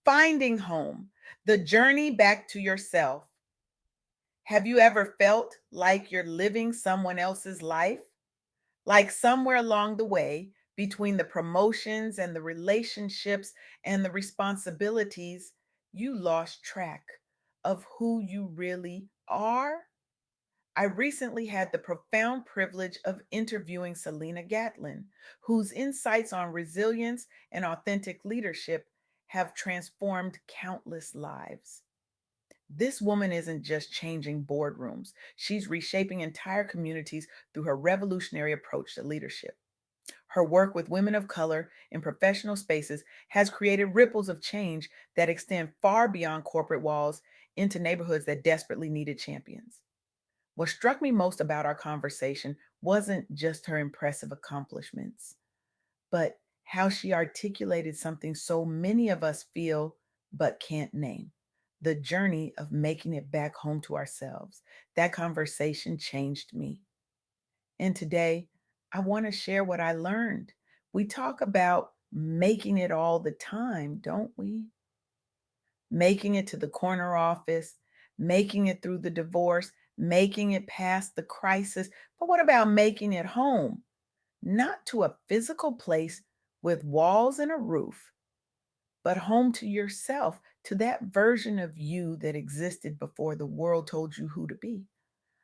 Finding home, the journey back to yourself. Have you ever felt like you're living someone else's life? Like somewhere along the way, between the promotions and the relationships and the responsibilities, you lost track of who you really are? I recently had the profound privilege of interviewing Selena Gatlin, whose insights on resilience and authentic leadership have transformed countless lives. This woman isn't just changing boardrooms, she's reshaping entire communities through her revolutionary approach to leadership. Her work with women of color in professional spaces has created ripples of change that extend far beyond corporate walls into neighborhoods that desperately needed champions. What struck me most about our conversation wasn't just her impressive accomplishments, but how she articulated something so many of us feel but can't name: the journey of making it back home to ourselves. That conversation changed me. And today, I want to share what I learned. We talk about making it all the time, don't we? Making it to the corner office, making it through the divorce, making it past the crisis. But what about making it home? Not to a physical place with walls and a roof, but home to yourself, to that version of you that existed before the world told you who to be.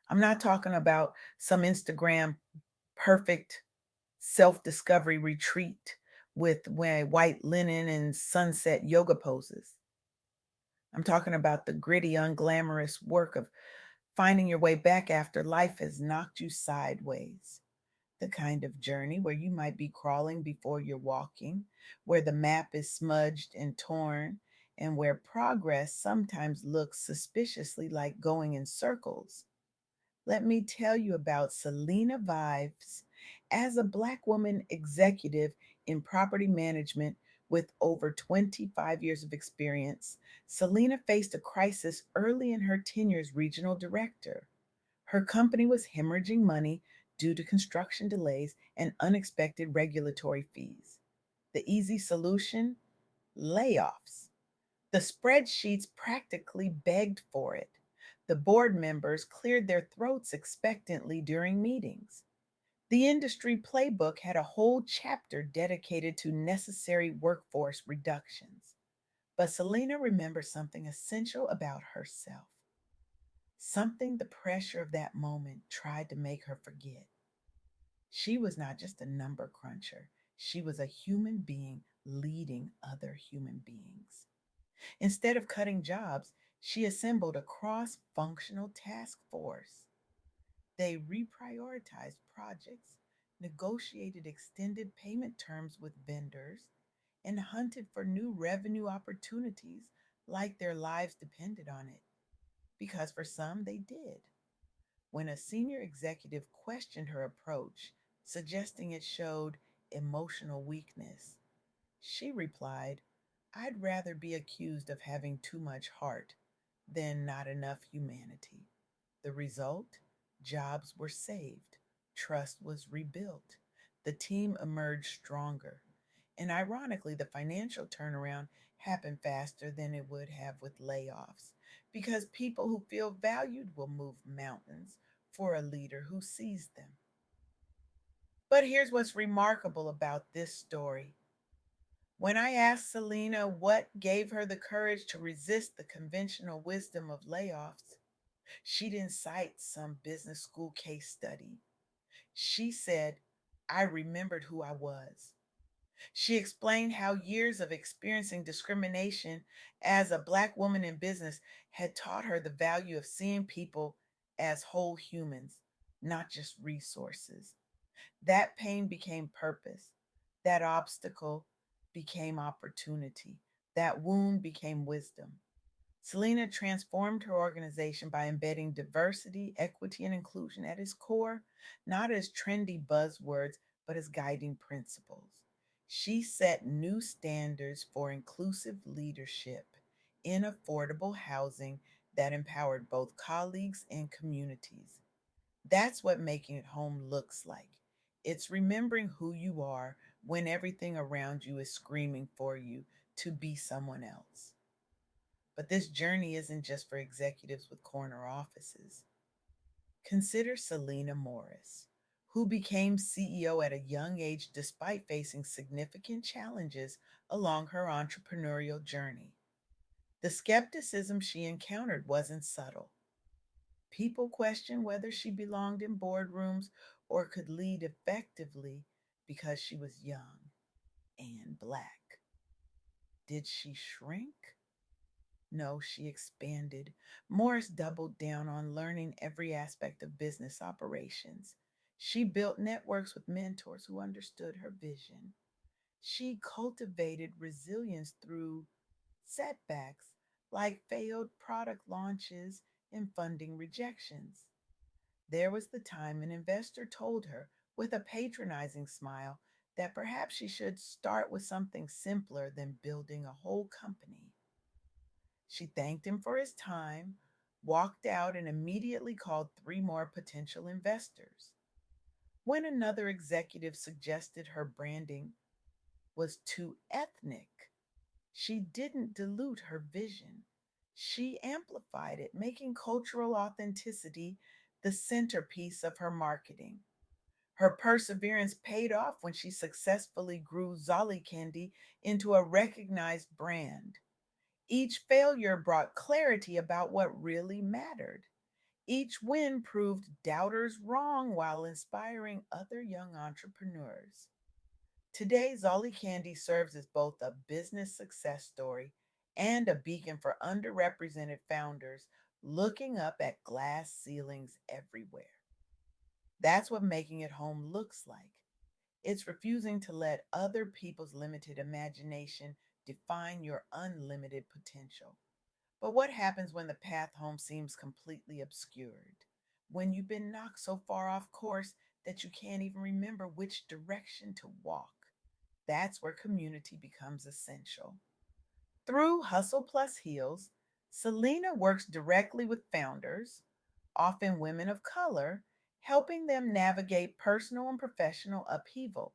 I'm not talking about some Instagram perfect self discovery retreat with white linen and sunset yoga poses. I'm talking about the gritty, unglamorous work of finding your way back after life has knocked you sideways. The kind of journey where you might be crawling before you're walking, where the map is smudged and torn, and where progress sometimes looks suspiciously like going in circles. Let me tell you about Selena Vives. As a Black woman executive in property management with over 25 years of experience, Selena faced a crisis early in her tenure as regional director. Her company was hemorrhaging money due to construction delays and unexpected regulatory fees. The easy solution? Layoffs. The spreadsheets practically begged for it. The board members cleared their throats expectantly during meetings. The industry playbook had a whole chapter dedicated to necessary workforce reductions. But Selena remembered something essential about herself, something the pressure of that moment tried to make her forget. She was not just a number cruncher, she was a human being leading other human beings. Instead of cutting jobs, she assembled a cross functional task force. They reprioritized projects, negotiated extended payment terms with vendors, and hunted for new revenue opportunities like their lives depended on it. Because for some, they did. When a senior executive questioned her approach, suggesting it showed emotional weakness, she replied, "I'd rather be accused of having too much heart than not enough humanity." The result? Jobs were saved, trust was rebuilt, the team emerged stronger. And ironically, the financial turnaround happened faster than it would have with layoffs, because people who feel valued will move mountains for a leader who sees them. But here's what's remarkable about this story. When I asked Selena what gave her the courage to resist the conventional wisdom of layoffs, she didn't cite some business school case study. She said, "I remembered who I was." She explained how years of experiencing discrimination as a Black woman in business had taught her the value of seeing people as whole humans, not just resources. That pain became purpose. That obstacle became opportunity. That wound became wisdom. Selena transformed her organization by embedding diversity, equity, and inclusion at its core, not as trendy buzzwords, but as guiding principles. She set new standards for inclusive leadership in affordable housing that empowered both colleagues and communities. That's what making it home looks like. It's remembering who you are when everything around you is screaming for you to be someone else. But this journey isn't just for executives with corner offices. Consider Selena Morris, who became CEO at a young age despite facing significant challenges along her entrepreneurial journey. The skepticism she encountered wasn't subtle. People questioned whether she belonged in boardrooms or could lead effectively because she was young and black. Did she shrink? No, she expanded. Morris doubled down on learning every aspect of business operations. She built networks with mentors who understood her vision. She cultivated resilience through setbacks like failed product launches and funding rejections. There was the time an investor told her, with a patronizing smile, that perhaps she should start with something simpler than building a whole company. She thanked him for his time, walked out, and immediately called three more potential investors. When another executive suggested her branding was too ethnic, she didn't dilute her vision. She amplified it, making cultural authenticity the centerpiece of her marketing. Her perseverance paid off when she successfully grew Zolly Candy into a recognized brand. Each failure brought clarity about what really mattered. Each win proved doubters wrong while inspiring other young entrepreneurs. Today, Zolly Candy serves as both a business success story and a beacon for underrepresented founders looking up at glass ceilings everywhere. That's what making it home looks like. It's refusing to let other people's limited imagination define your unlimited potential. But what happens when the path home seems completely obscured? When you've been knocked so far off course that you can't even remember which direction to walk? That's where community becomes essential. Through Hustle Plus Heals, Selena works directly with founders, often women of color, helping them navigate personal and professional upheaval.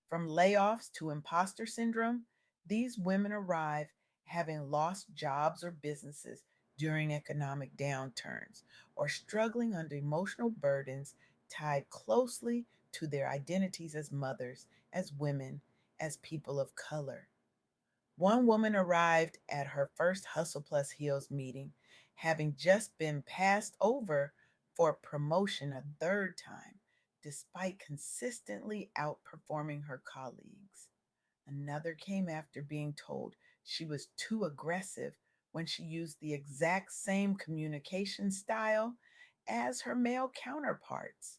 From layoffs to imposter syndrome, these women arrive having lost jobs or businesses during economic downturns or struggling under emotional burdens tied closely to their identities as mothers, as women, as people of color. One woman arrived at her first Hustle Plus Heals meeting having just been passed over for promotion a third time, despite consistently outperforming her colleagues. Another came after being told she was too aggressive when she used the exact same communication style as her male counterparts.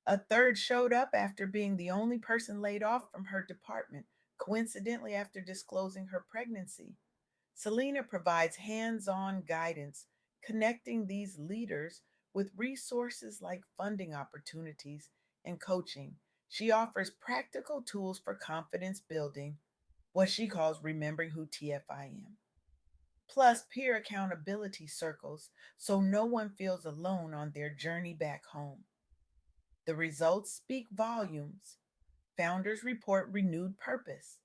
A third showed up after being the only person laid off from her department, coincidentally, after disclosing her pregnancy. Selena provides hands on guidance, connecting these leaders with resources like funding opportunities and coaching. She offers practical tools for confidence building, what she calls remembering who TFI am, plus peer accountability circles so no one feels alone on their journey back home. The results speak volumes. Founders report renewed purpose.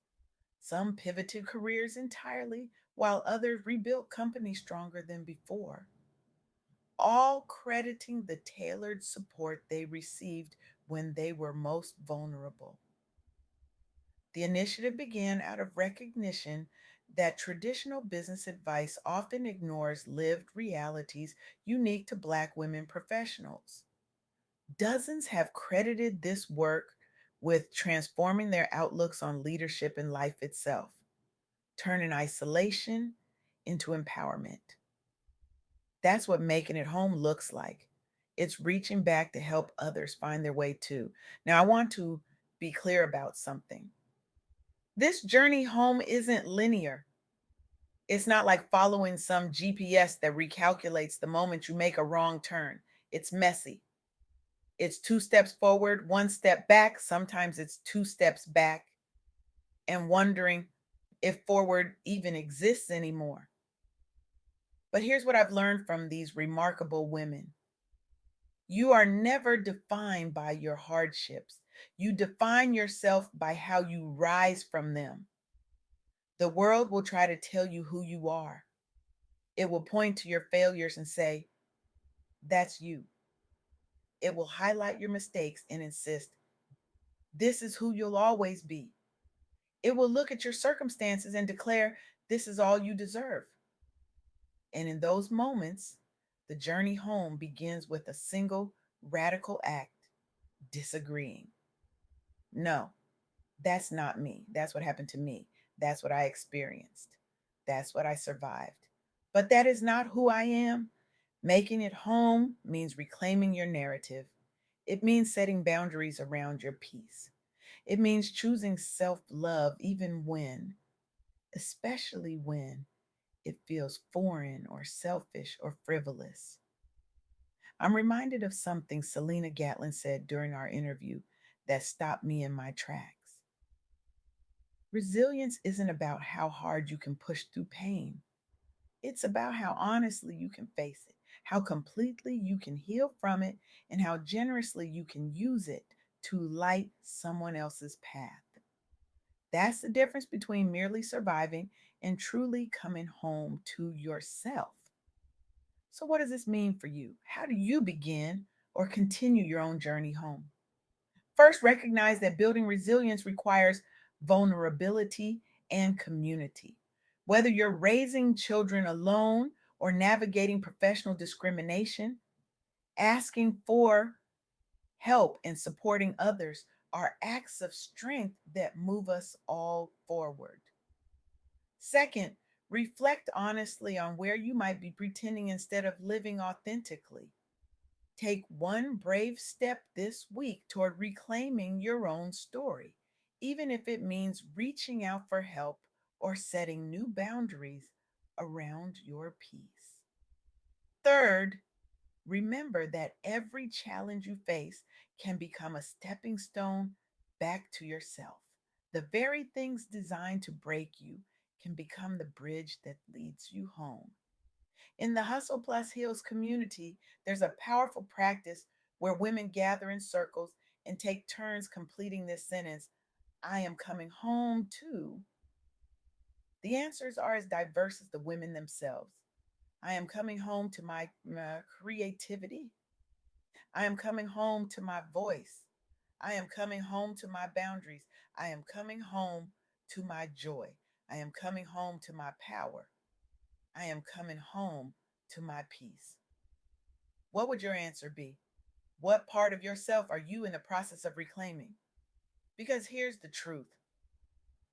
Some pivoted careers entirely, while others rebuilt companies stronger than before, all crediting the tailored support they received when they were most vulnerable. The initiative began out of recognition that traditional business advice often ignores lived realities unique to Black women professionals. Dozens have credited this work with transforming their outlooks on leadership and life itself, turning isolation into empowerment. That's what making it home looks like. It's reaching back to help others find their way too. Now, I want to be clear about something. This journey home isn't linear. It's not like following some GPS that recalculates the moment you make a wrong turn. It's messy. It's two steps forward, one step back. Sometimes it's two steps back and wondering if forward even exists anymore. But here's what I've learned from these remarkable women: you are never defined by your hardships, you define yourself by how you rise from them. The world will try to tell you who you are. It will point to your failures and say, that's you. It will highlight your mistakes and insist, this is who you'll always be. It will look at your circumstances and declare, this is all you deserve. And in those moments, the journey home begins with a single radical act: disagreeing. No, that's not me. That's what happened to me. That's what I experienced. That's what I survived. But that is not who I am. Making it home means reclaiming your narrative. It means setting boundaries around your peace. It means choosing self love even when, especially when, it feels foreign or selfish or frivolous. I'm reminded of something Selena Gatlin said during our interview that stopped me in my tracks. Resilience isn't about how hard you can push through pain. It's about how honestly you can face it, how completely you can heal from it, and how generously you can use it to light someone else's path. That's the difference between merely surviving and truly coming home to yourself. So, what does this mean for you? How do you begin or continue your own journey home? First, recognize that building resilience requires vulnerability and community. Whether you're raising children alone or navigating professional discrimination, asking for help and supporting others are acts of strength that move us all forward. Second, reflect honestly on where you might be pretending instead of living authentically. Take one brave step this week toward reclaiming your own story, even if it means reaching out for help or setting new boundaries around your peace. Third, remember that every challenge you face can become a stepping stone back to yourself. The very things designed to break you can become the bridge that leads you home. In the Hustle Plus Heals community, there's a powerful practice where women gather in circles and take turns completing this sentence: I am coming home to. The answers are as diverse as the women themselves. I am coming home to my creativity. I am coming home to my voice. I am coming home to my boundaries. I am coming home to my joy. I am coming home to my power. I am coming home to my peace. What would your answer be? What part of yourself are you in the process of reclaiming? Because here's the truth: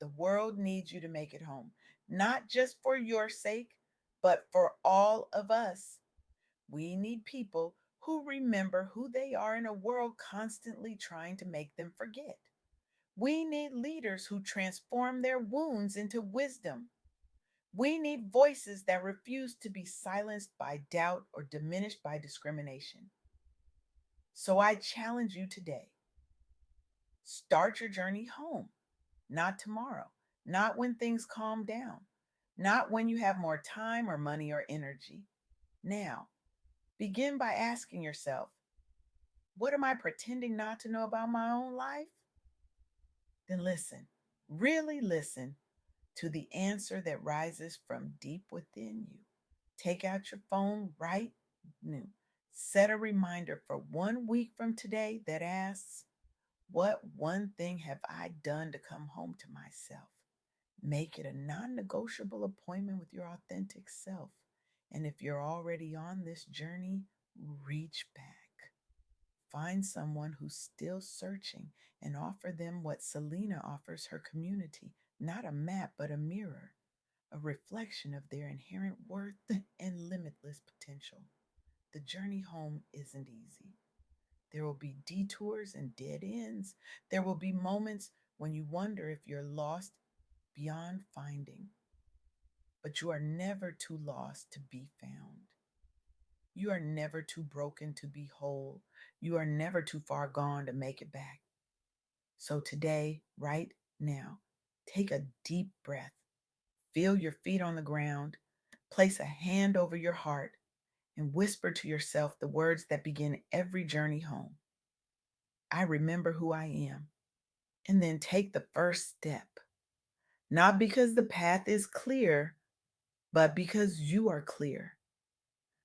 the world needs you to make it home, not just for your sake, but for all of us. We need people who remember who they are in a world constantly trying to make them forget. We need leaders who transform their wounds into wisdom. We need voices that refuse to be silenced by doubt or diminished by discrimination. So I challenge you today: start your journey home, not tomorrow, not when things calm down, not when you have more time or money or energy. Now, begin by asking yourself, what am I pretending not to know about my own life? Then listen, really listen to the answer that rises from deep within you. Take out your phone right now. Set a reminder for 1 week from today that asks, what one thing have I done to come home to myself? Make it a non negotiable appointment with your authentic self. And if you're already on this journey, reach back. Find someone who's still searching and offer them what Selena offers her community: not a map, but a mirror, a reflection of their inherent worth and limitless potential. The journey home isn't easy. There will be detours and dead ends. There will be moments when you wonder if you're lost beyond finding, but you are never too lost to be found. You are never too broken to be whole. You are never too far gone to make it back. So today, right now, take a deep breath. Feel your feet on the ground. Place a hand over your heart and whisper to yourself the words that begin every journey home: I remember who I am. And then take the first step. not because the path is clear, but because you are clear.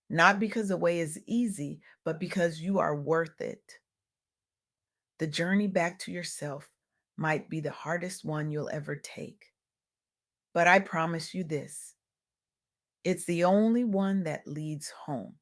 Not because the way is easy, but because you are worth it. The journey back to yourself might be the hardest one you'll ever take. But I promise you this, it's the only one that leads home.